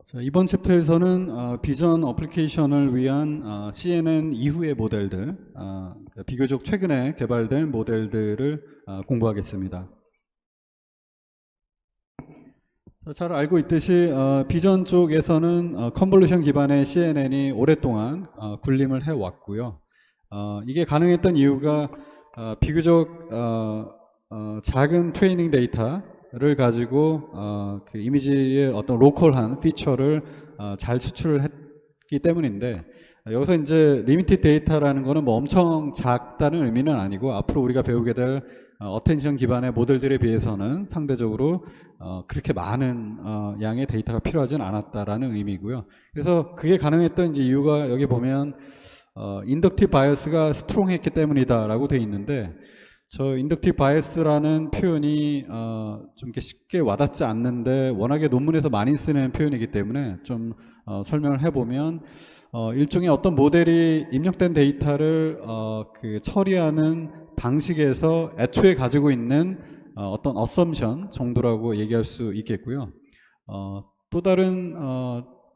자, 이번 챕터에서는 비전 어플리케이션을 위한 CNN 이후의 모델들, 비교적 최근에 개발된 모델들을 공부하겠습니다. 잘 알고 있듯이 비전 쪽에서는 컨볼루션 기반의 CNN이 오랫동안 군림을 해왔고요. 이게 가능했던 이유가 비교적 작은 트레이닝 데이터를 가지고 그 이미지의 어떤 로컬한 피처를 잘 추출을 했기 때문인데, 여기서 이제 리미티드 데이터라는 거는 뭐 엄청 작다는 의미는 아니고 앞으로 우리가 배우게 될 어텐션 기반의 모델들에 비해서는 상대적으로 그렇게 많은 양의 데이터가 필요하진 않았다라는 의미고요. 그래서 그게 가능했던 이제 이유가 여기 보면 인덕티브 바이어스가 스트롱했기 때문이다라고 돼 있는데, 저 인덕티브 바이어스라는 표현이 좀 이렇게 쉽게 와닿지 않는데 워낙에 논문에서 많이 쓰는 표현이기 때문에 좀 설명을 해보면, 일종의 어떤 모델이 입력된 데이터를 그 처리하는 방식에서 애초에 가지고 있는 어떤 어썸션 정도라고 얘기할 수 있겠고요. 또 다른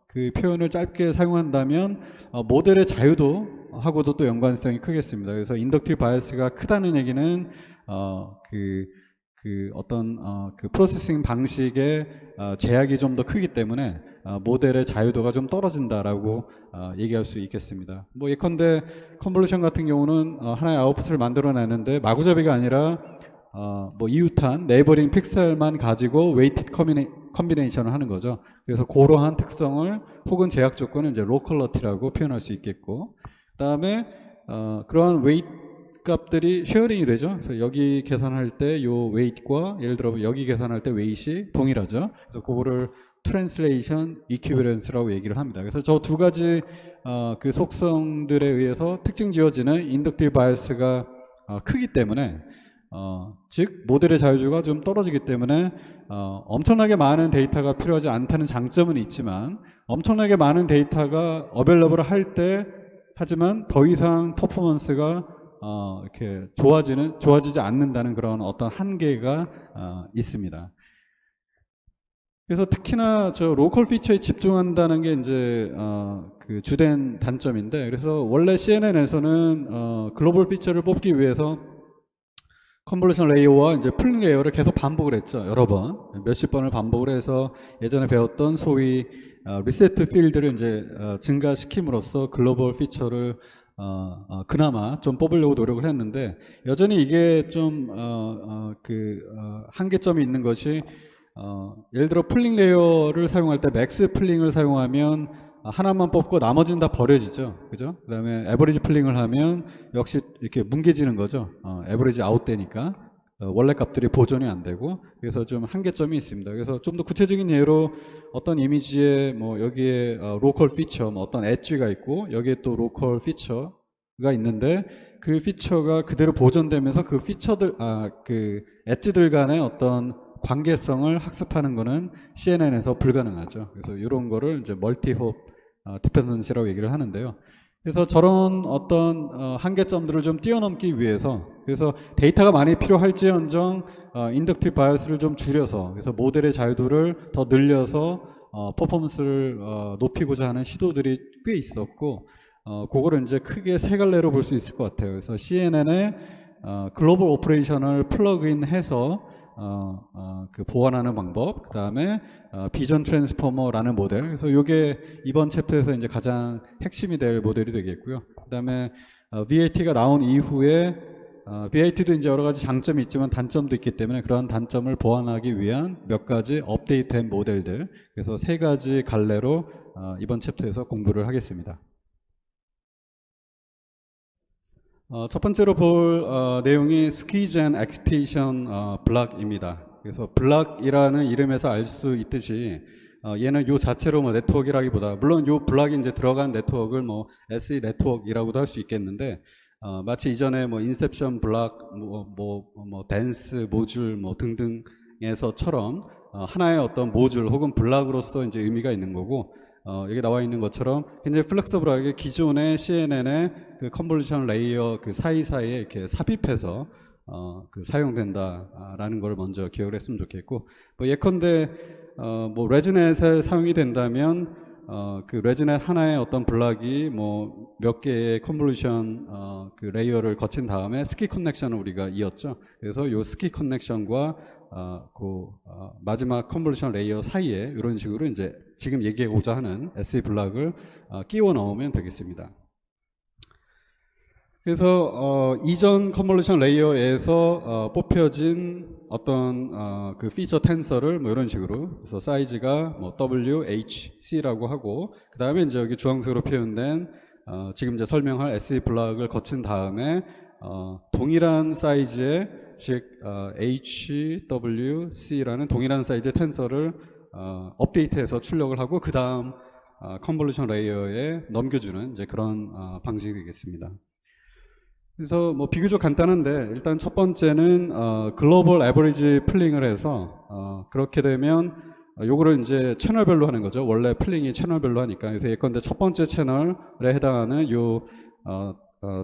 그 표현을 짧게 사용한다면 모델의 자유도 하고도 또 연관성이 크겠습니다. 그래서 인덕티브 바이어스가 크다는 얘기는 어떤 그 프로세싱 방식의 제약이 좀 더 크기 때문에 모델의 자유도가 좀 떨어진다라고 얘기할 수 있겠습니다. 뭐 예컨대 컨볼루션 같은 경우는 하나의 아웃풋을 만들어내는데 마구잡이가 아니라 뭐 이웃한 네이버링 픽셀만 가지고 웨이티드 컨비네이션을 하는 거죠. 그래서 그러한 특성을 혹은 제약 조건을 이제 로컬러티라고 표현할 수 있겠고, 그다음에 그러한 웨이트 값들이 쉐어링이 되죠. 그래서 여기 계산할 때 요 웨이트과 예를 들어 여기 계산할 때 웨이트이 동일하죠. 그래서 그거를 트랜슬레이션 이퀴버런스라고 얘기를 합니다. 그래서 저 두 가지 그 속성들에 의해서 특징 지어지는 인덕티브 바이어스가 크기 때문에 즉 모델의 자유도가 좀 떨어지기 때문에 엄청나게 많은 데이터가 필요하지 않다는 장점은 있지만, 엄청나게 많은 데이터가 어벨러블 할 때 하지만 더 이상 퍼포먼스가 이렇게 좋아지지 않는다는 그런 어떤 한계가 있습니다. 그래서 특히나 저 로컬 피처에 집중한다는 게 이제 그 주된 단점인데, 그래서 원래 CNN에서는 글로벌 피처를 뽑기 위해서 컨볼루션 레이어와 이제 풀링 레이어를 계속 반복을 했죠. 여러 번, 몇십 번을 반복을 해서 예전에 배웠던 소위 리세트 필드를 이제 증가시킴으로써 글로벌 피처를 그나마 좀 뽑으려고 노력을 했는데, 여전히 이게 좀 한계점이 있는 것이, 예를 들어 풀링 레이어를 사용할 때 맥스 풀링을 사용하면 하나만 뽑고 나머지는 다 버려지죠. 그죠? 그 다음에 에버리지 풀링을 하면 역시 이렇게 뭉개지는 거죠. 에버리지 아웃 되니까 원래 값들이 보존이 안 되고, 그래서 좀 한계점이 있습니다. 그래서 좀 더 구체적인 예로 어떤 이미지에 뭐 여기에 로컬 피처, 뭐 어떤 엣지가 있고 여기에 또 로컬 피처가 있는데, 그 피처가 그대로 보존되면서 그 피처들, 그 엣지들 간의 어떤 관계성을 학습하는 거는 CNN에서 불가능하죠. 그래서 이런 거를 이제 멀티홉 디펜던시라고 얘기를 하는데요. 그래서 저런 어떤 한계점들을 좀 뛰어넘기 위해서, 그래서 데이터가 많이 필요할지언정 인덕티브 바이어스를 좀 줄여서, 그래서 모델의 자유도를 더 늘려서 퍼포먼스를 높이고자 하는 시도들이 꽤 있었고, 그거를 이제 크게 세 갈래로 볼 수 있을 것 같아요. 그래서 CNN에 글로벌 오퍼레이션을 플러그인해서 그 보완하는 방법, 그 다음에 비전 트랜스포머라는 모델. 그래서 이게 이번 챕터에서 이제 가장 핵심이 될 모델이 되겠고요. 그 다음에 VAT가 나온 이후에 VAT도 이제 여러 가지 장점이 있지만 단점도 있기 때문에 그런 단점을 보완하기 위한 몇 가지 업데이트된 모델들. 그래서 세 가지 갈래로 이번 챕터에서 공부를 하겠습니다. 첫 번째로 볼 내용이 스퀴즈 앤 엑스텐션 블락입니다. 그래서 블락이라는 이름에서 알 수 있듯이 얘는 요 자체로 뭐 네트워크라기보다, 물론 요 블락이 이제 들어간 네트워크를 뭐 SE 네트워크이라고도 할 수 있겠는데, 마치 이전에 뭐 인셉션 블락, 뭐 댄스 모듈 뭐 등등에서처럼 하나의 어떤 모듈 혹은 블락으로서 이제 의미가 있는 거고, 여기 나와 있는 것처럼 굉장히 플렉서블하게 기존의 CNN의 그 컨볼루션 레이어 그 사이사이에 이렇게 삽입해서 그 사용된다라는 걸 먼저 기억을 했으면 좋겠고, 뭐 예컨대 뭐 레지넷에 사용이 된다면 그 레지넷 하나의 어떤 블락이 뭐 몇 개의 컨볼루션 그 레이어를 거친 다음에 스키 커넥션을 우리가 이었죠. 그래서 요 스키 커넥션과 마지막 컨볼루션 레이어 사이에 이런 식으로 이제 지금 얘기하고자 하는 SE 블락을 끼워 넣으면 되겠습니다. 그래서 이전 컨볼루션 레이어에서 뽑혀진 어떤 그 피처 텐서를 뭐 이런 식으로, 그래서 사이즈가 뭐 WHC라고 하고, 그 다음에 이제 여기 주황색으로 표현된 지금 이제 설명할 SE 블락을 거친 다음에 동일한 사이즈의, 즉 HWC라는 동일한 사이즈의 텐서를 업데이트해서 출력을 하고 그 다음 컨볼루션 레이어에 넘겨주는 이제 그런 방식이 되겠습니다. 그래서 뭐 비교적 간단한데, 일단 첫 번째는 글로벌 에버리지 플링을 해서 그렇게 되면 요거를 이제 채널별로 하는 거죠. 원래 플링이 채널별로 하니까. 그래서 예컨대 첫 번째 채널에 해당하는 요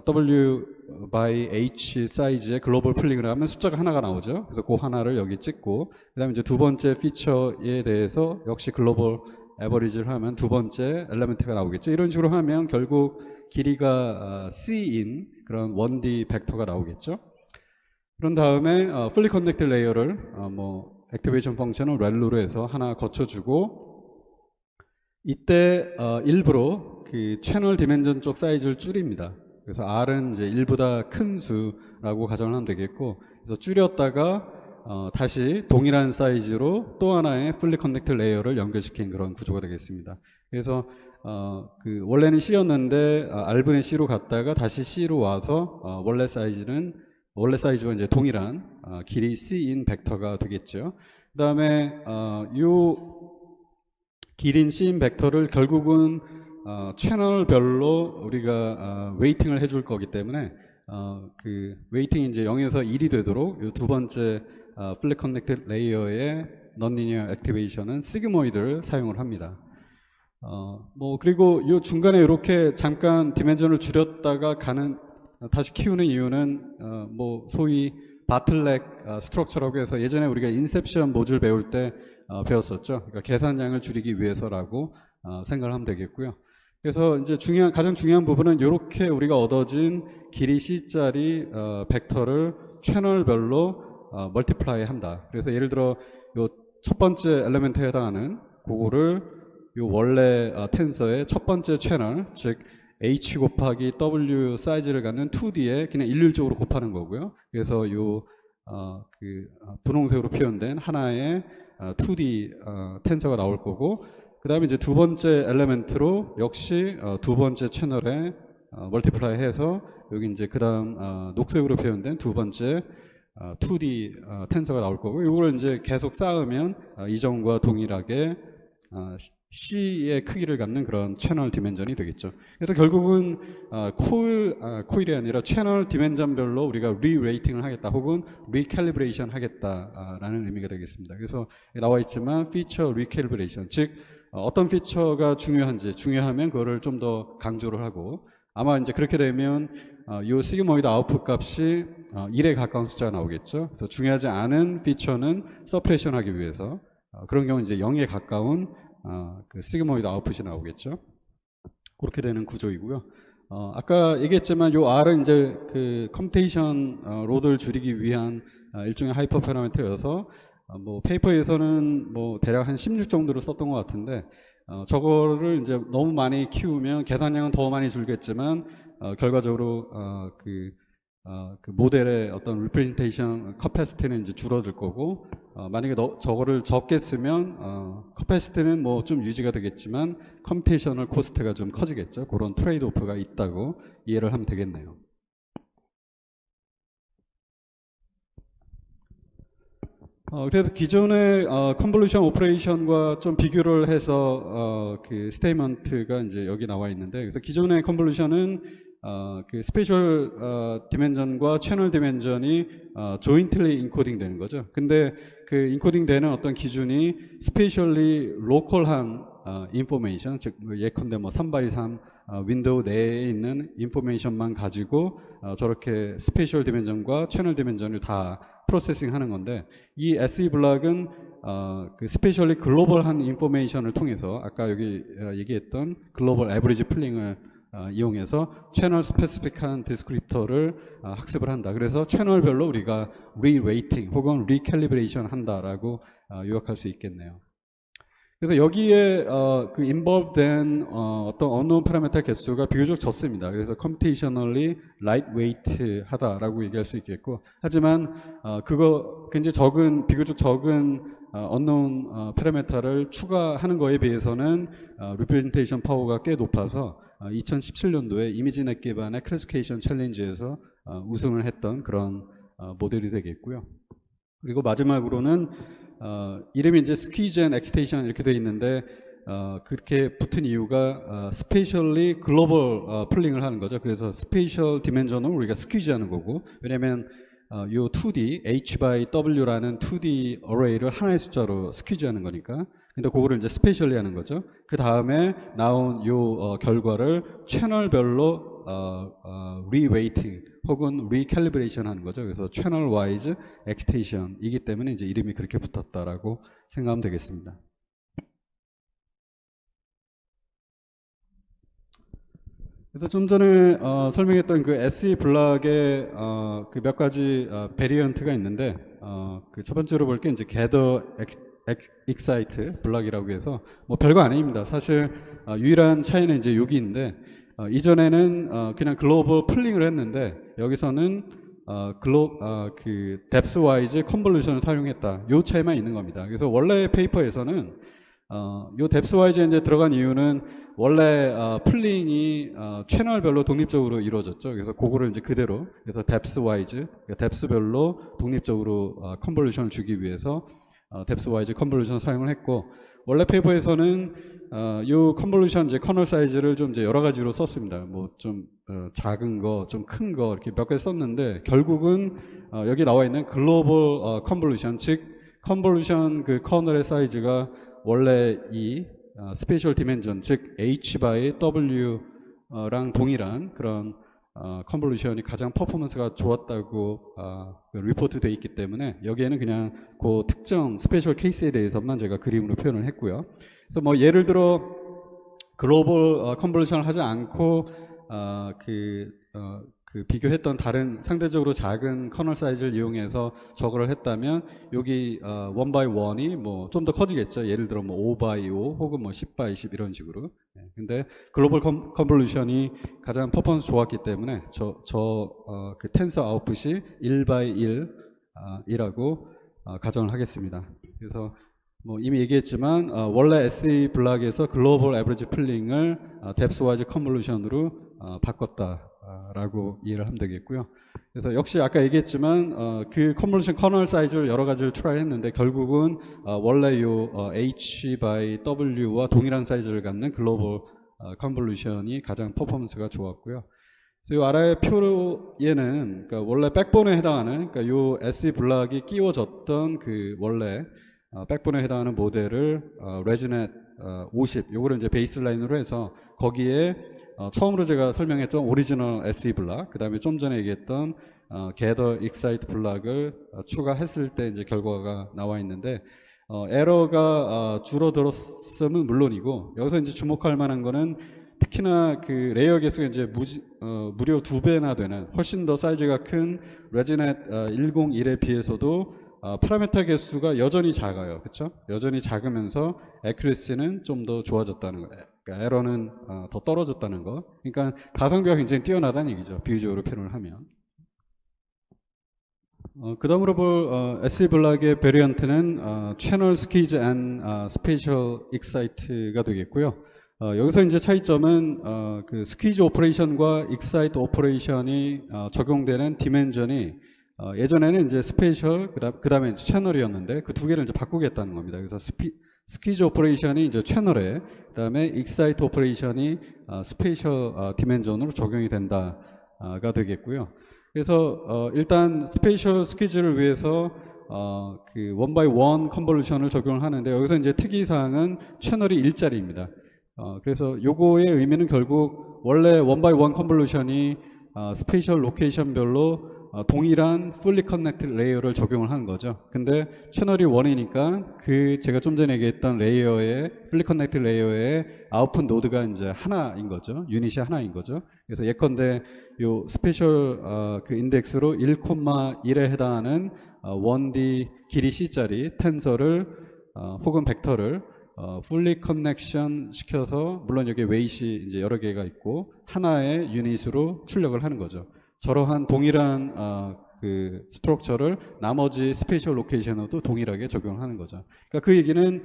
W by H 사이즈의 글로벌 플링을 하면 숫자가 하나가 나오죠. 그래서 그 하나를 여기 찍고, 그 다음에 이제 두 번째 피처에 대해서 역시 글로벌 에버리지를 하면 두 번째 엘리멘트가 나오겠죠. 이런 식으로 하면 결국 길이가 C인 그런 1D 벡터가 나오겠죠. 그런 다음에 fully connected 레이어를 뭐 액티베이션 펑션을 렐로로 해서 하나 거쳐주고, 이때 일부러 그 채널 디멘전 쪽 사이즈를 줄입니다. 그래서 R은 이제 1보다 큰 수라고 가정을 하면 되겠고, 그래서 줄였다가 다시 동일한 사이즈로 또 하나의 fully connected 레이어를 연결시킨 그런 구조가 되겠습니다. 그래서 그 원래는 C였는데 R분의 C로 갔다가 다시 C로 와서 원래 사이즈와 이제 동일한 길이 C인 벡터가 되겠죠. 그 다음에 요 길인 C인 벡터를 결국은 채널별로 우리가 웨이팅을 해줄 거기 때문에 그 웨이팅이 이제 0에서 1이 되도록 요 두 번째 fully connected 레이어의 non-linear activation은 시그모이드를 사용을 합니다. 뭐 그리고 요 중간에 이렇게 잠깐 디멘전을 줄였다가 다시 키우는 이유는 뭐 소위 바틀렉 스트럭처라고 해서 예전에 우리가 인셉션 모듈 배울 때 배웠었죠. 그러니까 계산량을 줄이기 위해서라고 생각을 하면 되겠고요. 그래서 이제 가장 중요한 부분은 이렇게 우리가 얻어진 길이 C짜리 벡터를 채널별로 멀티플라이 한다. 그래서 예를 들어 요 첫 번째 엘리멘트에 해당하는 그거를 요 원래 텐서의 첫 번째 채널, 즉 H 곱하기 W 사이즈를 갖는 2D에 그냥 일률적으로 곱하는 거고요. 그래서 요 분홍색으로 표현된 하나의 2D 텐서가 나올 거고, 그 다음에 이제 두 번째 엘리멘트로 역시 두 번째 채널에 멀티플라이 해서 여기 이제 그 다음 녹색으로 표현된 두 번째 2D 텐서가 나올 거고, 이걸 이제 계속 쌓으면 이전과 동일하게 C의 크기를 갖는 그런 채널 디멘전이 되겠죠. 그래서 결국은 코일이 아니라 채널 디멘전별로 우리가 리레이팅을 하겠다 혹은 리캘리브레이션 하겠다라는 의미가 되겠습니다. 그래서 나와 있지만 피처 리캘리브레이션, 즉 어떤 피처가 중요하면 그거를 좀 더 강조를 하고, 아마 이제 그렇게 되면 이 시그모이드 아웃풋 값이 1에 가까운 숫자가 나오겠죠. 그래서 중요하지 않은 피처는 서프레션 하기 위해서 그런 경우는 이제 0에 가까운 그 시그모이드 아웃풋이 나오겠죠. 그렇게 되는 구조이고요. 아까 얘기했지만 요 R은 이제 그 컴퓨테이션 로드를 줄이기 위한 일종의 하이퍼 패러미터여서 뭐 페이퍼에서는 뭐 대략 한 16 정도를 썼던 것 같은데, 저거를 이제 너무 많이 키우면 계산량은 더 많이 줄겠지만 결과적으로 그 모델의 어떤 리프레젠테이션 커패시티는 이제 줄어들 거고, 만약에 저거를 적게 쓰면 커패시티는 뭐 좀 유지가 되겠지만 컴퓨테이셔널 코스트가 좀 커지겠죠. 그런 트레이드 오프가 있다고 이해를 하면 되겠네요. 그래서 기존의 컨볼루션 오퍼레이션과 좀 비교를 해서 그 스테이먼트가 이제 여기 나와 있는데, 그래서 기존의 컨볼루션은 그 스페셜 디멘전과 채널 디멘전이 조인틀리 인코딩 되는 거죠. 근데 그 인코딩 되는 어떤 기준이 스페셜리 로컬한 인포메이션, 즉 예컨대 뭐 3x3 윈도우 내에 있는 인포메이션만 가지고 저렇게 스페셜 디멘전과 채널 디멘전을 다 프로세싱 하는 건데, 이 SE 블락은 그 스페셜리 글로벌한 인포메이션을 통해서 아까 여기 얘기했던 글로벌 에버리지 풀링을 이용해서 채널 스페시픽한 디스크립터를 학습을 한다. 그래서 채널별로 우리가 리웨이팅 혹은 리캘리브레이션 한다라고 요약할 수 있겠네요. 그래서 여기에 그 involved된 어떤 unknown parameter 개수가 비교적 적습니다. 그래서 computationally lightweight 하다라고 얘기할 수 있겠고, 하지만 그거 굉장히 비교적 적은 unknown parameter를 추가하는 거에 비해서는 representation 파워가 꽤 높아서 2017년도에 이미지넷 기반의 클래시피케이션 챌린지에서 우승을 했던 그런 모델이 되겠고요. 그리고 마지막으로는 이름이 이제 스퀴즈 앤 엑스테이션 이렇게 되어 있는데 그렇게 붙은 이유가 스페셜리 글로벌 풀링을 하는 거죠. 그래서 스페셜 디멘전을 우리가 스퀴즈 하는 거고, 왜냐면 요 2D H by W라는 2D 어레이를 하나의 숫자로 스퀴즈 하는 거니까. 근데 그거를 이제 스페셜리 하는 거죠. 그 다음에 나온 요 결과를 채널별로 리웨이팅 혹은 리캘리브레이션 하는 거죠. 그래서 채널 와이즈 엑스테이션이기 때문에 이제 이름이 그렇게 붙었다라고 생각하면 되겠습니다. 그래서 좀 전에 설명했던 그 SE 블락의 그 몇 가지 베리언트가 있는데, 그 첫 번째로 볼 게 이제 gather excite 블락이라고 해서 뭐 별거 아닙니다. 사실 유일한 차이는 이제 여기인데, 이전에는 그냥 글로벌 풀링을 했는데 여기서는 그 depth wise 컨볼루션을 사용했다. 요 차이만 있는 겁니다. 그래서 원래 페이퍼에서는 요 depth wise에 이제 들어간 이유는 원래 풀링이 채널별로 독립적으로 이루어졌죠. 그래서 그거를 이제 그대로, 그래서 depth wise, depth별로 독립적으로 컨볼루션을 주기 위해서 depth wise 컨볼루션 사용을 했고, 원래 페이퍼에서는 요 컨볼루션 이제 커널 사이즈를 좀 이제 여러 가지로 썼습니다. 뭐 좀 작은 거, 좀 큰 거 이렇게 몇 가지 썼는데, 결국은 여기 나와 있는 글로벌 컨볼루션, 즉 컨볼루션 그 커널의 사이즈가 원래 이 스페셜 디멘전, 즉 H by W랑 동일한 그런 컨볼루션이 가장 퍼포먼스가 좋았다고 리포트 되어 있기 때문에 여기에는 그냥 그 특정 스페셜 케이스에 대해서만 제가 그림으로 표현을 했고요. 그래서 뭐 예를 들어 글로벌 컨볼루션을 하지 않고 그 비교했던 다른 상대적으로 작은 커널 사이즈를 이용해서 저거를 했다면 여기 1 by 1이 뭐 좀 더 커지겠죠. 예를 들어 뭐 5 by 5 혹은 뭐 10 by 10 이런 식으로. 근데 글로벌 컨볼루션이 가장 퍼포먼스 좋았기 때문에 그 텐서 아웃풋이 1 by 1이라고 가정을 하겠습니다. 그래서 뭐 이미 얘기했지만 원래 SE 블락에서 글로벌 에버리지 풀링을 depth wise 컨볼루션으로 바꿨다라고 이해를 하면 되겠고요. 그래서 역시 아까 얘기했지만 그 컨볼루션 커널 사이즈를 여러 가지를 트라이 했는데 결국은 원래 요 H by W와 동일한 사이즈를 갖는 글로벌 컨볼루션이 가장 퍼포먼스가 좋았고요. 그래서 요 아래의 표에는 그러니까 원래 백본에 해당하는, 그러니까 요 SE 블락이 끼워졌던 그 원래 백본에 해당하는 모델을 레지넷 50 요거를 이제 베이스라인으로 해서 거기에 처음으로 제가 설명했던 오리지널 SE 블락, 그 다음에 좀 전에 얘기했던 gather excite 블락을 추가했을 때 이제 결과가 나와 있는데, 에러가 줄어들었음은 물론이고, 여기서 이제 주목할 만한 거는 특히나 그 레이어 개수가 이제 무려 2배나 되는 훨씬 더 사이즈가 큰 레지넷 101에 비해서도 파라미터 개수가 여전히 작아요. 그렇죠? 여전히 작으면서 애큐레시는 좀 더 좋아졌다는 거예요. 그러니까 에러는 더 떨어졌다는 거. 그러니까 가성비가 굉장히 뛰어나다는 얘기죠. 비유적으로 표현을 하면. 그 다음으로 볼 SE 블락의 베리언트는 채널 스퀴즈 앤 스페셜 익사이트가 되겠고요. 여기서 이제 차이점은 그 스퀴즈 오퍼레이션과 익사이트 오퍼레이션이 적용되는 디멘전이 예전에는 이제 스페셜 그 다음에 채널이었는데 그 두 개를 이제 바꾸겠다는 겁니다. 그래서 스퀴즈 오퍼레이션이 이제 채널에, 그 다음에 익사이트 오퍼레이션이 스페셜 디멘전으로 적용이 된다가 되겠고요. 그래서 일단 스페셜 스퀴즈를 위해서 그 1 by 1 컨볼루션을 적용을 하는데, 여기서 이제 특이사항은 채널이 1짜리입니다. 그래서 요거의 의미는 결국 원래 1 by 1 컨볼루션이 스페셜 로케이션별로 동일한 fully connected 레이어를 적용을 하는 거죠. 근데 채널이 1이니까 그 제가 좀 전에 얘기했던 레이어의 fully connected 레이어의 아웃풋 노드가 이제 하나인 거죠. 유닛이 하나인 거죠. 그래서 예컨대 요 스페셜 그 인덱스로 1,1에 해당하는 1D 길이 C짜리 텐서를 혹은 벡터를 fully connection 시켜서, 물론 여기 웨이트이 이제 여러 개가 있고 하나의 유닛으로 출력을 하는 거죠. 저러한 동일한 그 스트럭처를 나머지 스페이셜 로케이션에도 동일하게 적용을 하는 거죠. 그러니까 그 얘기는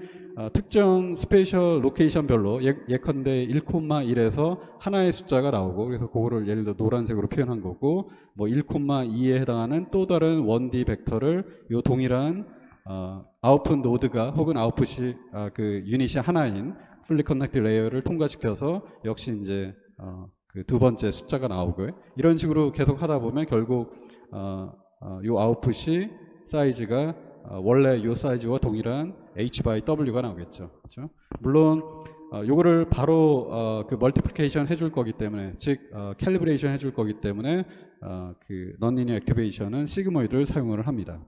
특정 스페이셜 로케이션별로 예컨대 1,1에서 하나의 숫자가 나오고, 그래서 그거를 예를 들어 노란색으로 표현한 거고, 뭐 1,2에 해당하는 또 다른 1D 벡터를 요 동일한 아웃풋 노드가 혹은 아웃풋이 그 유닛이 하나인 fully connected 레이어를 통과시켜서 역시 이제 그 두 번째 숫자가 나오고요. 이런 식으로 계속 하다 보면 결국 요 아웃풋이 사이즈가 원래 요 사이즈와 동일한 H by W가 나오겠죠. 그렇죠? 물론 요거를 바로 그 멀티플리케이션 해줄 거기 때문에, 즉 캘리브레이션 해줄 거기 때문에 그 넌리니어 액티베이션은 시그모이드를 사용을 합니다.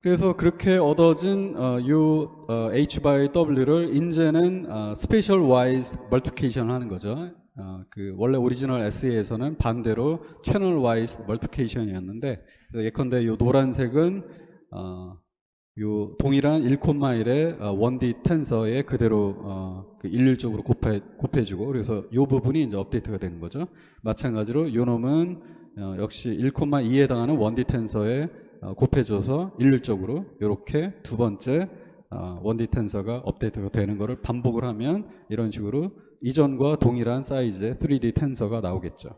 그래서 그렇게 얻어진 요 H by W를 이제는 스페셜 와이즈 멀티플리케이션을 하는 거죠. 그 원래 오리지널 SE에서는 반대로 채널 와이즈 멀티플리케이션이었는데, 예컨대 요 노란색은 요 동일한 1,1의 1D 텐서에 그대로 그 일률적으로 곱해주고, 그래서 요 부분이 이제 업데이트가 되는 거죠. 마찬가지로 요 놈은 역시 1,2에 해당하는 1D 텐서에 곱해줘서 일률적으로 이렇게 두 번째 1D 텐서가 업데이트가 되는 것을 반복을 하면 이런 식으로 이전과 동일한 사이즈의 3D 텐서가 나오겠죠.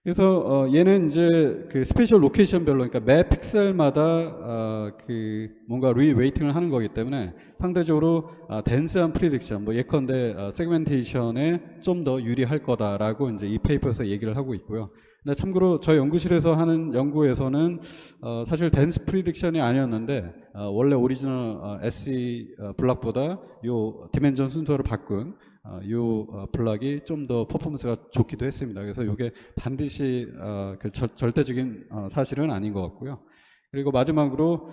그래서 얘는 이제 그 스페셜 로케이션별로, 그러니까 매 픽셀마다 그 뭔가 리웨이팅을 하는 거기 때문에 상대적으로 덴스한 프리딕션, 뭐 예컨대 세그멘테이션에 좀 더 유리할 거다라고 이제 이 페이퍼에서 얘기를 하고 있고요. 근데 참고로 저희 연구실에서 하는 연구에서는 사실 덴스 프리딕션이 아니었는데 원래 오리지널 SE 블락보다 요 디멘전 순서를 바꾼 요 블락이 좀 더 퍼포먼스가 좋기도 했습니다. 그래서 이게 반드시 그 절대적인 사실은 아닌 것 같고요. 그리고 마지막으로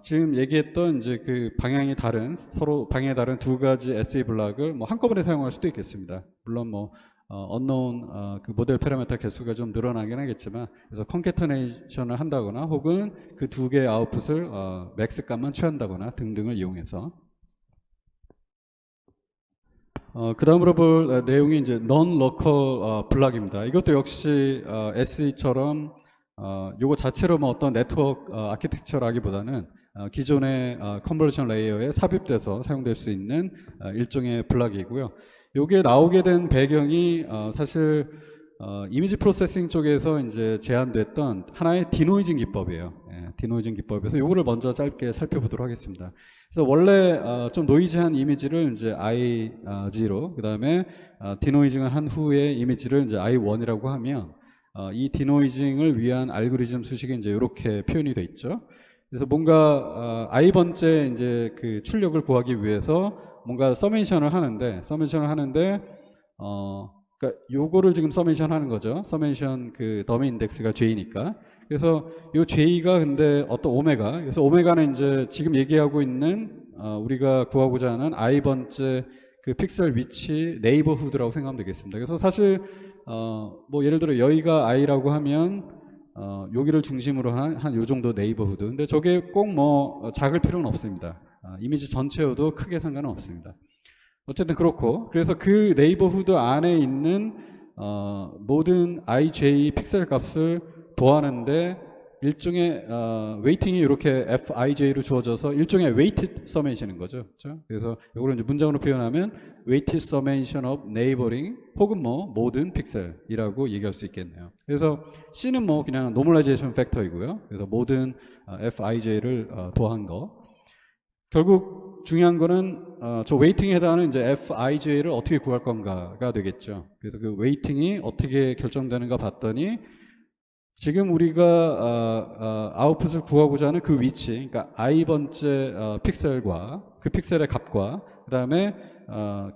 지금 얘기했던 이제 그 방향이 다른, 서로 방향이 다른 두 가지 SE 블락을 뭐 한꺼번에 사용할 수도 있겠습니다. 물론 뭐 언노운 그 모델 파라미터 개수가 좀 늘어나긴 하겠지만, 그래서 컨캐터네이션을 한다거나 혹은 그 두 개의 아웃풋을 맥스 값만 취한다거나 등등을 이용해서. 그 다음으로 볼 내용이 이제 non-local 블락입니다. 이것도 역시 SE처럼 요거 자체로 뭐 어떤 네트워크 아키텍처라기보다는 기존의 컨버전 레이어에 삽입돼서 사용될 수 있는 일종의 블락이고요. 요게 나오게 된 배경이 사실 이미지 프로세싱 쪽에서 이제 제안됐던 하나의 디노이징 기법이에요. 디노이징 기법에서 요거를 먼저 짧게 살펴보도록 하겠습니다. 그래서 원래 좀 노이즈한 이미지를 이제 I0, 그 다음에 디노이징을 한 후에 이미지를 이제 I1이라고 하면 이 디노이징을 위한 알고리즘 수식이 이제 이렇게 표현이 돼 있죠. 그래서 뭔가 I 번째 이제 그 출력을 구하기 위해서 뭔가 서메이션을 하는데, 그러니까 요거를 지금 서메이션 하는 거죠. 서메이션 그 더미 인덱스가 J니까. 그래서 요 J가 근데 어떤 오메가, 그래서 오메가는 이제 지금 얘기하고 있는 우리가 구하고자 하는 I 번째 그 픽셀 위치 네이버후드라고 생각하면 되겠습니다. 그래서 사실 뭐 예를 들어 여기가 I라고 하면 여기를 중심으로 한 요 정도 네이버후드. 근데 저게 꼭 뭐 작을 필요는 없습니다. 이미지 전체여도 크게 상관은 없습니다. 어쨌든 그렇고, 그래서 그 네이버후드 안에 있는 모든 IJ 픽셀 값을 더하는데 일종의 웨이팅이 이렇게 FIJ로 주어져서 일종의 weighted summation인 거죠. 그렇죠? 그래서 이거를 이제 문장으로 표현하면 weighted summation of neighboring 혹은 뭐 모든 픽셀이라고 얘기할 수 있겠네요. 그래서 C는 뭐 그냥 normalization factor이고요. 그래서 모든 FIJ를 더한 거. 결국 중요한 거는 저 웨이팅에 해당하는 이제 FIJ를 어떻게 구할 건가가 되겠죠. 그래서 그 웨이팅이 어떻게 결정되는가 봤더니 지금 우리가 아웃풋을 구하고자 하는 그 위치, 그러니까 I 번째 픽셀과 그 픽셀의 값과 그 다음에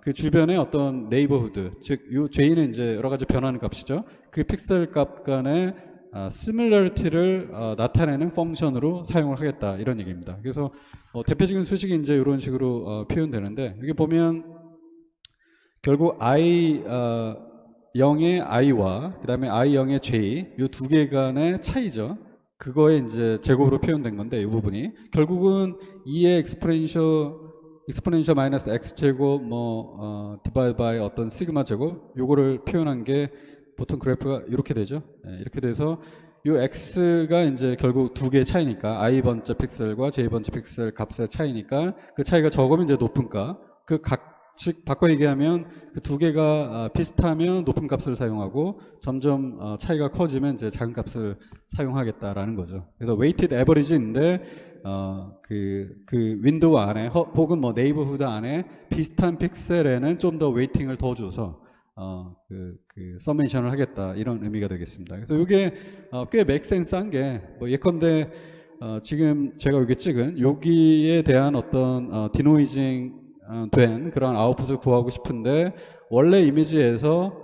그 주변의 어떤 네이버후드, 즉, 요 J는 이제 여러 가지 변하는 값이죠. 그 픽셀 값 간의 similarity를 나타내는 펑션으로 사용을 하겠다 이런 얘기입니다. 그래서 대표적인 수식이 이제 이런 식으로 표현되는데 여기 보면 결국 I 0의 I와 그 다음에 I 0의 J 이 두 개 간의 차이죠. 그거에 이제 제곱으로 표현된 건데 이 부분이 결국은 2의 exponential 마이너스 x 제곱 divide by 어떤 시그마 제곱 요거를 표현한 게 보통 그래프가 이렇게 되죠. 네, 이렇게 돼서 요 x가 이제 결국 두 개의 차이니까 i 번째 픽셀과 j 번째 픽셀 값의 차이니까 그 차이가 적으면 이제 높은 값. 즉 바꿔 얘기하면 그 두 개가 비슷하면 높은 값을 사용하고 점점 차이가 커지면 이제 작은 값을 사용하겠다라는 거죠. 그래서 weighted average인데 그 윈도우 안에 혹은 뭐 네이버후드 안에 비슷한 픽셀에는 좀 더 웨이팅을 더 줘서 서메이션을 하겠다 이런 의미가 되겠습니다. 그래서 이게 꽤 맥센스한 게 뭐 예컨대 지금 제가 여기 찍은 여기에 대한 어떤 디노이징 된 그런 아웃풋을 구하고 싶은데 원래 이미지에서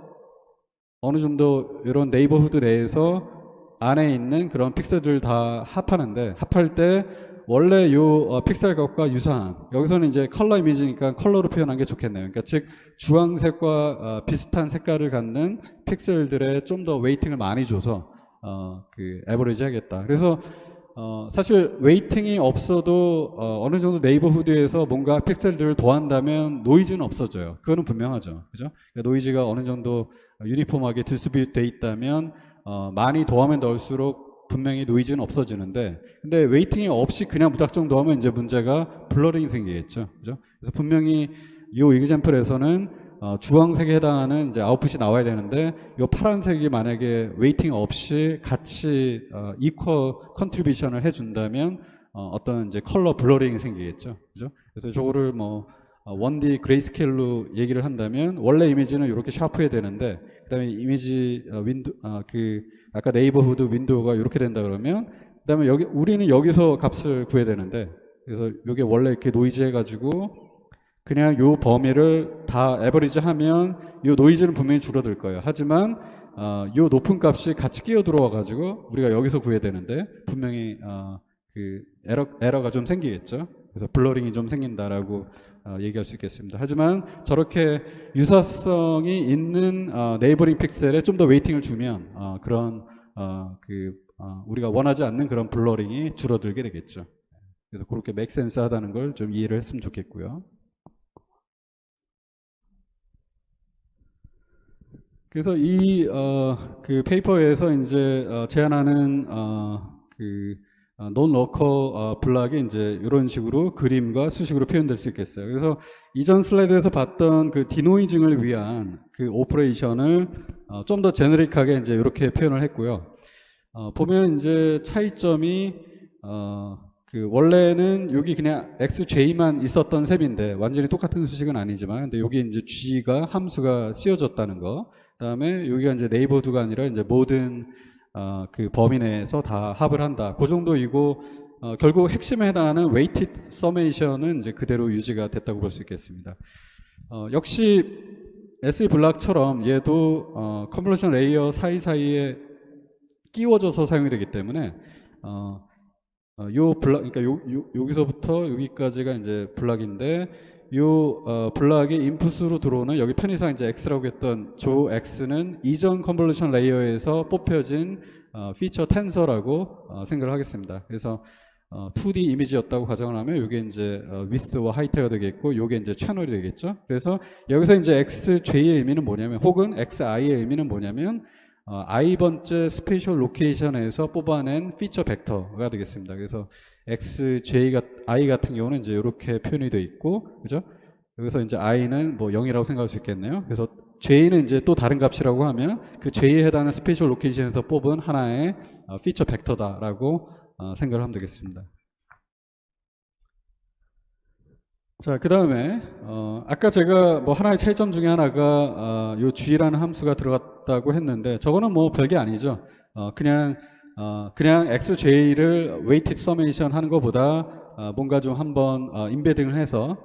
어느 정도 이런 네이버후드 내에서 안에 있는 그런 픽셀들을 다 합하는데 합할 때 원래 요 픽셀 값과 유사한 여기서는 이제 컬러 이미지니까 컬러로 표현한 게 좋겠네요. 그러니까 즉 주황색과 비슷한 색깔을 갖는 픽셀들에 좀 더 웨이팅을 많이 줘서 에버리지 하겠다. 그래서 사실 웨이팅이 없어도 어느 정도 네이버후드에서 뭔가 픽셀들을 더한다면 노이즈는 없어져요. 그거는 분명하죠. 그죠? 그러니까 노이즈가 어느 정도 유니폼하게 디스트리뷰트 돼 있다면 많이 더하면 넣을수록 분명히 노이즈는 없어지는데 근데 웨이팅이 없이 그냥 무작정 더하면 이제 문제가 블러링이 생기겠죠. 그죠? 그래서 분명히 이 example에서는 주황색에 해당하는 이제 아웃풋이 나와야 되는데 이 파란색이 만약에 웨이팅 없이 같이 이퀄 컨트리뷰션을 해준다면 어떤 이제 컬러 블러링이 생기겠죠. 그죠? 그래서 저거를 뭐 1D 그레이스케일로 얘기를 한다면 원래 이미지는 이렇게 샤프해야 되는데 그다음에 이미지 아까 네이버후드 윈도우가 이렇게 된다 그러면 그다음에 우리는 여기서 값을 구해야 되는데 그래서 이게 원래 이렇게 노이즈 해가지고 그냥 요 범위를 다 에버리지 하면 요 노이즈는 분명히 줄어들 거예요. 하지만 요 높은 값이 같이 끼어 들어와 가지고 우리가 여기서 구해야 되는데 분명히 에러가 좀 생기겠죠. 그래서 블러링이 좀 생긴다라고 얘기할 수 있겠습니다. 하지만 저렇게 유사성이 있는 네이버링 픽셀에 좀 더 웨이팅을 주면 그런 우리가 원하지 않는 그런 블러링이 줄어들게 되겠죠. 그래서 그렇게 맥센스 하다는 걸 좀 이해를 했으면 좋겠고요. 그래서 그 페이퍼에서 이제 제안하는 논 로컬 블락이 이제 이런 식으로 그림과 수식으로 표현될 수 있겠어요. 그래서 이전 슬라이드에서 봤던 그 디노이징을 위한 그 오퍼레이션을 좀 더 제너릭하게 이제 이렇게 표현을 했고요. 보면 이제 차이점이 원래는 여기 그냥 xj만 있었던 셈인데 완전히 똑같은 수식은 아니지만 근데 여기 이제 g가 함수가 씌워졌다는 거. 그다음에 여기가 이제 네이버드가 아니라 이제 모든 그 범위 내에서 다 합을 한다. 그 정도이고 결국 핵심에 해당하는 weighted summation은 이제 그대로 유지가 됐다고 볼 수 있겠습니다. 역시 SE 블락처럼 얘도 컨볼루션 레이어 사이사이에 끼워져서 사용이 되기 때문에 요 블락 그러니까 여기서부터 여기까지가 이제 블락인데 요 블락이 인풋으로 들어오는 여기 편의상 이제 X라고 했던 조 X는 이전 컨볼루션 레이어에서 뽑혀진 피처 텐서라고 생각을 하겠습니다. 그래서 2D 이미지였다고 가정을 하면 이게 이제 width와 height가 되겠고 이게 이제 채널이 되겠죠. 그래서 여기서 이제 XJ의 의미는 뭐냐면 혹은 XI의 의미는 뭐냐면 I 번째 스페셜 로케이션에서 뽑아낸 피처 벡터가 되겠습니다. 그래서 XJ가 I 같은 경우는 이제 이렇게 표현이 되어 있고, 그죠? 여기서 이제 I는 뭐 0이라고 생각할 수 있겠네요. 그래서 J는 이제 또 다른 값이라고 하면 그 J에 해당하는 스페셜 로케이션에서 뽑은 하나의 피처 벡터다라고 생각을 하면 되겠습니다. 자, 그 다음에 아까 제가 뭐 하나의 차이점 중에 하나가 요 G라는 함수가 들어갔다고 했는데 저거는 뭐 별게 아니죠. 그냥 XJ를 weighted summation 하는 것보다 뭔가 좀 한번 인베딩을 해서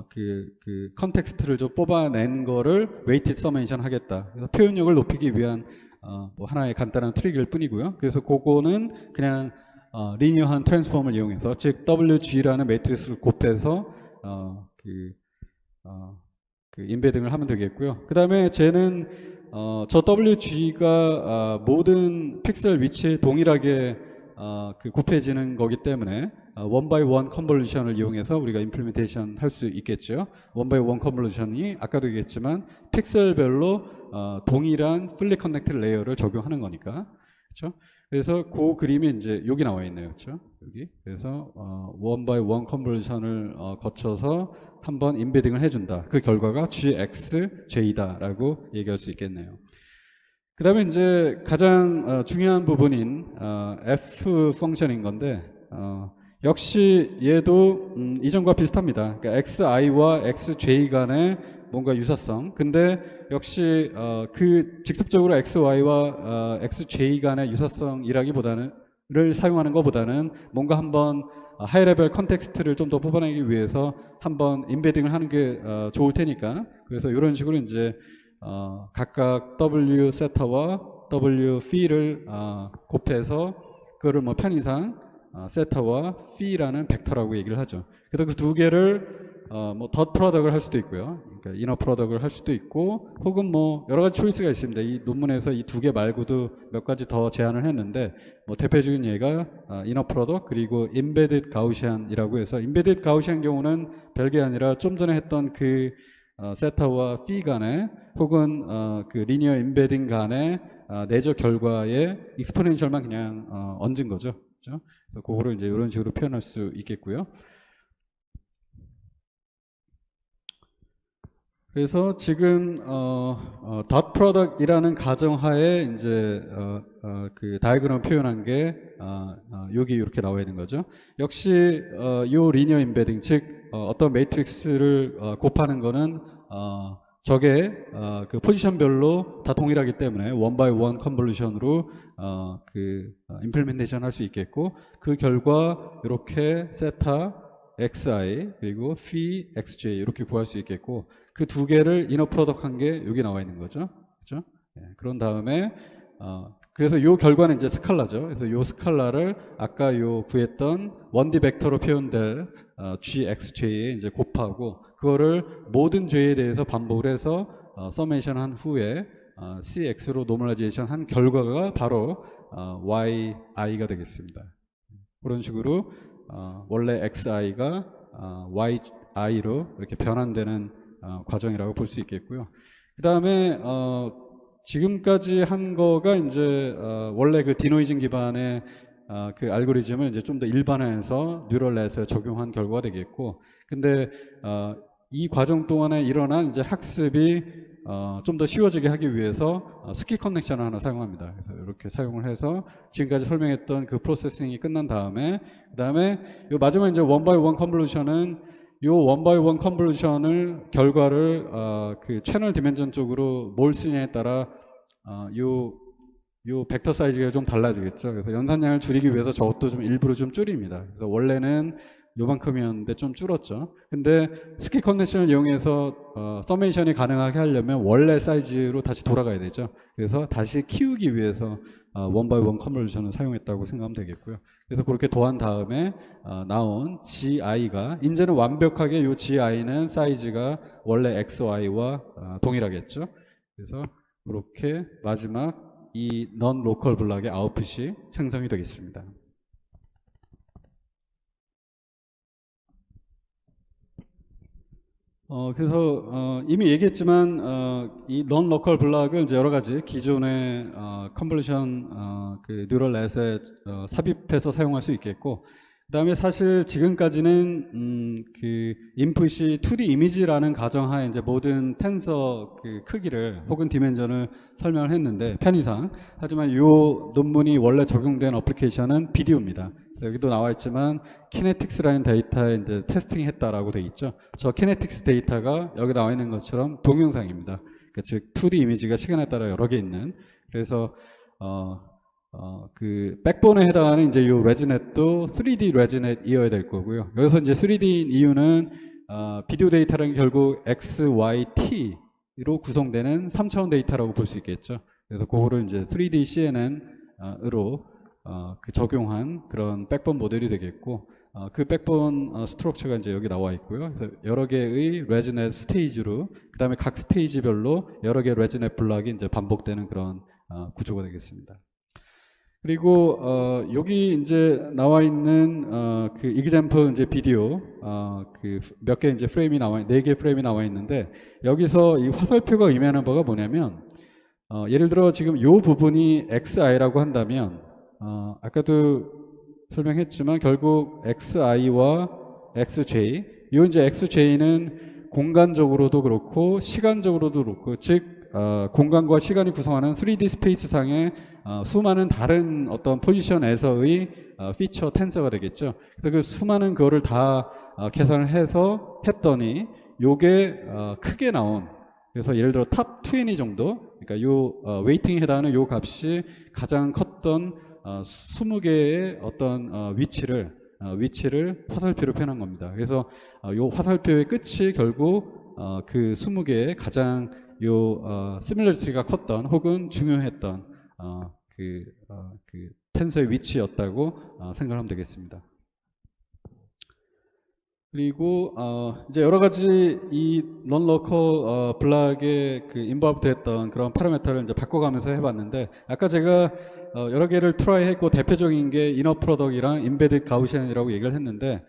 그 컨텍스트를 좀 뽑아낸 거를 웨이티드 서메이션 하겠다. 그래서 표현력을 높이기 위한 뭐 하나의 간단한 트릭일 뿐이고요. 그래서 그거는 그냥 리니어한 트랜스폼을 이용해서, 즉 WG라는 매트릭스를 곱해서 그 인베딩을 하면 되겠고요. 그 다음에 쟤는 저 WG가 모든 픽셀 위치에 동일하게 그 곱해지는 거기 때문에 원 바이 원 컨볼루션을 이용해서 우리가 임플리멘테이션 할 수 있겠죠. 원 바이 원 컨볼루션이 아까도 얘기했지만 픽셀별로 동일한 풀리 커넥티드 레이어를 적용하는 거니까, 그렇죠? 그래서 그 그림이 이제 여기 나와 있네요, 그렇죠? 여기. 그래서 원 바이 원 컨볼루션을 거쳐서 한번 인베딩을 해준다. 그 결과가 GXJ다라고 얘기할 수 있겠네요. 그 다음에 이제 가장 중요한 부분인 F 펑션인 건데, 역시 얘도 이전과 비슷합니다. 그러니까 XI와 XJ 간의 뭔가 유사성. 근데 역시 그 직접적으로 XY와 XJ 간의 유사성이라기보다는 를 사용하는 것보다는 뭔가 한번 하이 레벨 컨텍스트를 좀 더 뽑아내기 위해서 한번 인베딩을 하는 게 좋을 테니까, 그래서 이런 식으로 이제 각각 W 세터와 W fee를 곱해서 그거를 뭐 편의상 세터와 fee라는 벡터라고 얘기를 하죠. 그래서 그 두 개를 뭐 덧 프로덕을 할 수도 있고요. 그러니까 이너 프로덕을 할 수도 있고, 혹은 뭐 여러 가지 초이스가 있습니다. 이 논문에서 이 두 개 말고도 몇 가지 더 제안을 했는데, 뭐 대표적인 예가 이너 프로덕 그리고 임베디드 가우시안이라고 해서, 임베디드 가우시안 경우는 별게 아니라 좀 전에 했던 그 세타와 피 간의, 혹은 그 리니어 임베딩 간의 내적 결과에 익스포넨셜만 그냥 얹은 거죠. 그렇죠? 그래서 그거를 이제 이런 식으로 표현할 수 있겠고요. 그래서 지금 닷 프로덕이라는 가정하에 이제 그 다이그램 표현한 게 여기 이렇게 나와 있는 거죠. 역시 요 리니어 임베딩, 즉 어떤 매트릭스를 곱하는 거는 저게 그 포지션별로 다 동일하기 때문에 원 바이 원 컨볼루션으로 그 임플리멘테이션 할 수 있겠고, 그 결과 이렇게 세타 xi 그리고 phi xj 이렇게 구할 수 있겠고, 그 두 개를 이너 프로덕트 한 게 여기 나와 있는 거죠. 그렇죠? 네, 그런 다음에 그래서 요 결과는 이제 스칼라죠. 그래서 요 스칼라를 아까 요 구했던 1D 벡터로 표현될 GXJ에 이제 곱하고, 그거를 모든 J에 대해서 반복을 해서 서메이션 한 후에 CX로 노멀라이제이션 한 결과가 바로 YI가 되겠습니다. 그런 식으로 원래 XI가 YI로 이렇게 변환되는 과정이라고 볼 수 있겠고요. 그 다음에 지금까지 한 거가 이제 원래 그 디노이징 기반의 그 알고리즘을 이제 좀 더 일반화해서 뉴럴넷에 적용한 결과가 되겠고, 근데 이 과정 동안에 일어난 이제 학습이 좀 더 쉬워지게 하기 위해서 스키 커넥션을 하나 사용합니다. 그래서 이렇게 사용을 해서 지금까지 설명했던 그 프로세싱이 끝난 다음에, 그 다음에 요 마지막 이제 원 바이 원 컨볼루션은 요 원 바이 원 컨볼루션을 결과를 그 채널 디멘전 쪽으로 뭘 쓰냐에 따라 요 벡터 사이즈가 좀 달라지겠죠. 그래서 연산량을 줄이기 위해서 저것도 좀 일부러 좀 줄입니다. 그래서 원래는 요만큼이었는데 좀 줄었죠. 근데 스키 컨벤션을 이용해서 서메이션이 가능하게 하려면 원래 사이즈로 다시 돌아가야 되죠. 그래서 다시 키우기 위해서 원 바이 원 컨버전을 사용했다고 생각하면 되겠고요. 그래서 그렇게 더한 다음에 나온 GI가 이제는 완벽하게 이 GI는 사이즈가 원래 XY와 동일하겠죠. 그래서 이렇게 마지막 이 non local 블락의 아웃풋이 생성이 되겠습니다. 그래서 이미 얘기했지만 이 non-local 블락을 이제 여러 가지 기존의 컨볼루션 그 뉴럴 넷에 삽입해서 사용할 수 있겠고, 그다음에 사실 지금까지는 그 인풋이 2D 이미지라는 가정하에 이제 모든 텐서 그 크기를 혹은 디멘전을 설명을 했는데 편의상, 하지만 이 논문이 원래 적용된 어플리케이션은 비디오입니다. 여기도 나와 있지만 키네틱스라는 데이터에 이제 테스팅했다라고 돼 있죠. 저 키네틱스 데이터가 여기 나와 있는 것처럼 동영상입니다. 그러니까 즉 2D 이미지가 시간에 따라 여러 개 있는. 그래서 그 백본에 해당하는 이제 요 레지넷도 3D 레지넷이어야 될 거고요. 여기서 이제 3D인 이유는 비디오 데이터라는 게 결국 X, Y, T로 구성되는 3차원 데이터라고 볼 수 있겠죠. 그래서 그거를 이제 3D CNN으로 그 적용한 그런 백본 모델이 되겠고, 그 백본 스트럭처가 이제 여기 나와 있고요. 그래서 여러 개의 레즈넷 스테이지로, 그 다음에 각 스테이지별로 여러 개의 레즈넷 블락이 이제 반복되는 그런 구조가 되겠습니다. 그리고 여기 이제 나와 있는 그 example 이제 비디오 그 몇 개 이제 프레임이 나와, 4개 프레임이 나와 있는데, 여기서 이 화살표가 의미하는 바가 뭐냐면, 예를 들어 지금 이 부분이 XI라고 한다면, 아까도 설명했지만 결국 XI와 XJ, 이 이제 XJ는 공간적으로도 그렇고 시간적으로도 그렇고, 즉 공간과 시간이 구성하는 3D 스페이스 상의 수많은 다른 어떤 포지션에서의 피처 텐서가 되겠죠. 그래서 그 수많은 거를 다 계산을 해서 했더니 요게 크게 나온, 그래서 예를 들어 탑 20 정도, 그러니까 요 웨이팅에 해당하는 요 값이 가장 컸던 20개의 어떤 위치를 화살표로 표현한 겁니다. 그래서 요 화살표의 끝이 결국 그 20개의 가장 시뮬러리티가 컸던 혹은 중요했던 그 텐서의 위치였다고 생각하면 되겠습니다. 그리고 이제 여러 가지 이 non-local 블락에 그 인볼브 됐던 그런 파라미터를 이제 바꿔가면서 해봤는데, 아까 제가 여러 개를 트라이 했고 대표적인 게 이너 프로덕이랑 임베디드 가우시안이라고 얘기를 했는데,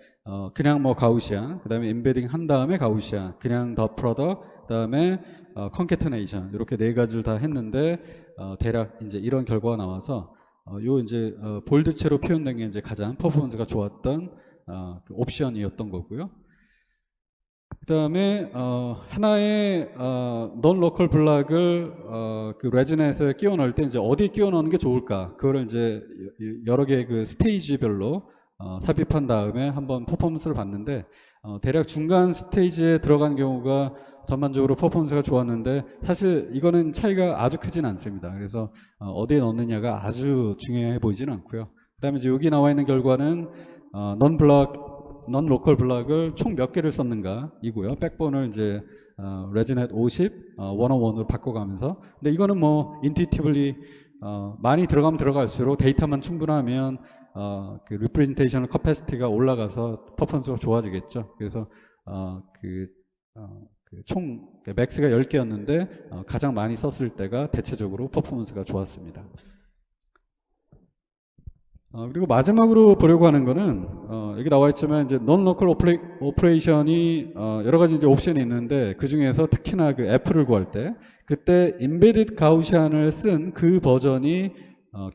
그냥 뭐 가우시안, 그 다음에 임베딩 한 다음에 가우시안, 그냥 더 프로덕, 그 다음에 컨캐터네이션, 이렇게 4가지를 다 했는데 대략 이제 이런 결과가 나와서 요 이제 볼드체로 표현된 게 이제 가장 퍼포먼스가 좋았던 그 옵션이었던 거고요. 그 다음에 하나의 non-local 블락을 그 레즈넷에 끼워 넣을 때 이제 어디에 끼워 넣는 게 좋을까, 그거를 이제 여러 개의 그 스테이지별로 삽입한 다음에 한번 퍼포먼스를 봤는데, 대략 중간 스테이지에 들어간 경우가 전반적으로 퍼포먼스가 좋았는데, 사실 이거는 차이가 아주 크진 않습니다. 그래서 어디에 넣느냐가 아주 중요해 보이지는 않고요. 그 다음에 이제 여기 나와 있는 결과는 non-local 블락을 총 몇 개를 썼는가 이고요. 백본을 이제 레즈넷 50, 101으로 바꿔가면서, 근데 이거는 뭐 intuitively 많이 들어가면 들어갈수록 데이터만 충분하면 그 리프레젠테이션 커패시티가 올라가서 퍼포먼스가 좋아지겠죠. 그래서 총 맥스가 10개였는데 가장 많이 썼을 때가 대체적으로 퍼포먼스가 좋았습니다. 그리고 마지막으로 보려고 하는 거는 여기 나와 있지만 이제 non-local operation이 여러 가지 이제 옵션이 있는데, 그 중에서 특히나 그 F를 구할 때 그때 embedded Gaussian을 쓴 그 버전이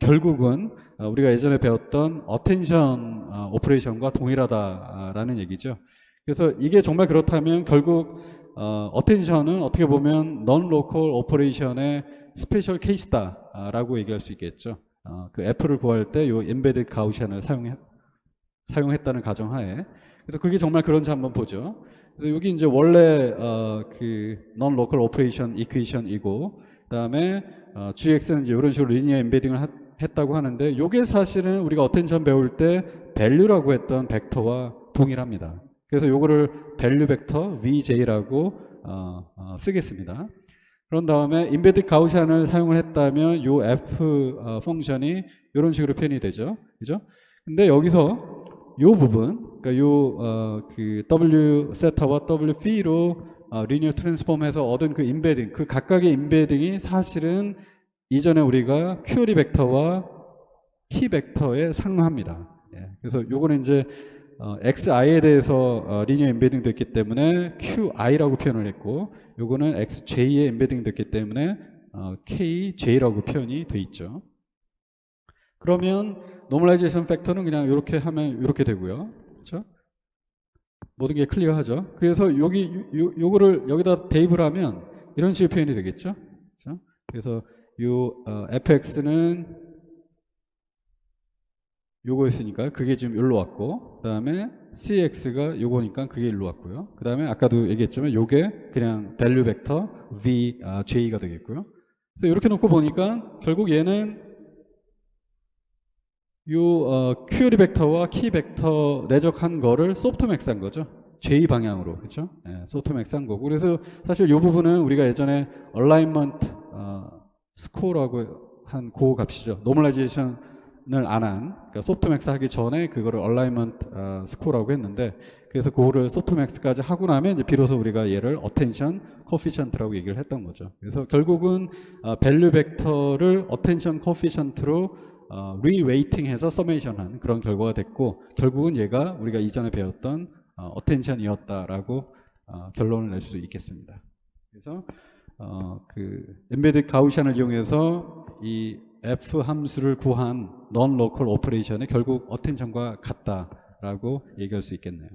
결국은 우리가 예전에 배웠던 attention operation과 동일하다라는 얘기죠. 그래서 이게 정말 그렇다면 결국 attention은 어떻게 보면 non-local operation의 스페셜 케이스다라고 얘기할 수 있겠죠. 그 F를 구할 때 요 embedded Gaussian을 사용했다는 가정하에. 그래서 그게 정말 그런지 한번 보죠. 그래서 여기 이제 원래 그 non-local operation equation이고, 그다음에 GX는 이제 이런 식으로 리니어 embedding을 했다고 하는데, 요게 사실은 우리가 attention 배울 때 value라고 했던 벡터와 동일합니다. 그래서 요거를 value 벡터 VJ라고 쓰겠습니다. 그런 다음에 embedded Gaussian을 사용을 했다면 요 F 펑션이 이런 식으로 표현이 되죠. 그죠? 근데 여기서 요 부분, 그러니까 요 그 W 세타와 W p로 리니어 트랜스폼해서 얻은 그 임베딩, 그 각각의 임베딩이 사실은 이전에 우리가 큐어리 벡터와 키 벡터에 상응합니다. 예, 그래서 요거는 이제 XI에 대해서 리니어 임베딩 됐기 때문에 QI라고 표현을 했고, 요거는 XJ에 임베딩 됐기 때문에 KJ라고 표현이 돼 있죠. 그러면 노멀라이제이션 팩터는 그냥 이렇게 하면 이렇게 되고요. 그렇죠? 모든 게 클리어하죠. 그래서 요거를 여기다 대입을 하면 이런 식의 표현이 되겠죠. 그렇죠? 그래서 요 fx는 요거였으니까 그게 지금 여기로 왔고, 그 다음에 cx가 요거니까 그게 여기로 왔고요. 그 다음에 아까도 얘기했지만 요게 그냥 value 벡터 vj가 되겠고요. 그래서 이렇게 놓고 보니까 결국 얘는 요 큐어리 벡터와 키 벡터 내적한 거를 소프트맥스한 거죠. J 방향으로, 그렇죠? 소프트맥스 한 거고. 그래서 사실 이 부분은 우리가 예전에 얼라인먼트 스코어라고 한 그 값이죠. 노멀라이제이션을 안 한, 그러니까 소프트맥스 하기 전에 그거를 얼라인먼트 스코어라고 했는데, 그래서 그거를 소프트맥스까지 하고 나면 이제 비로소 우리가 얘를 어텐션 코피션트라고 얘기를 했던 거죠. 그래서 결국은 밸류 벡터를 어텐션 코피션트로 리웨이팅해서 서메이션한 그런 결과가 됐고, 결국은 얘가 우리가 이전에 배웠던 어텐션이었다라고 결론을 낼 수 있겠습니다. 그래서 그 엠베드 가우시안을 이용해서 이 F 함수를 구한 non-local operation이 결국 어텐션과 같다라고 얘기할 수 있겠네요.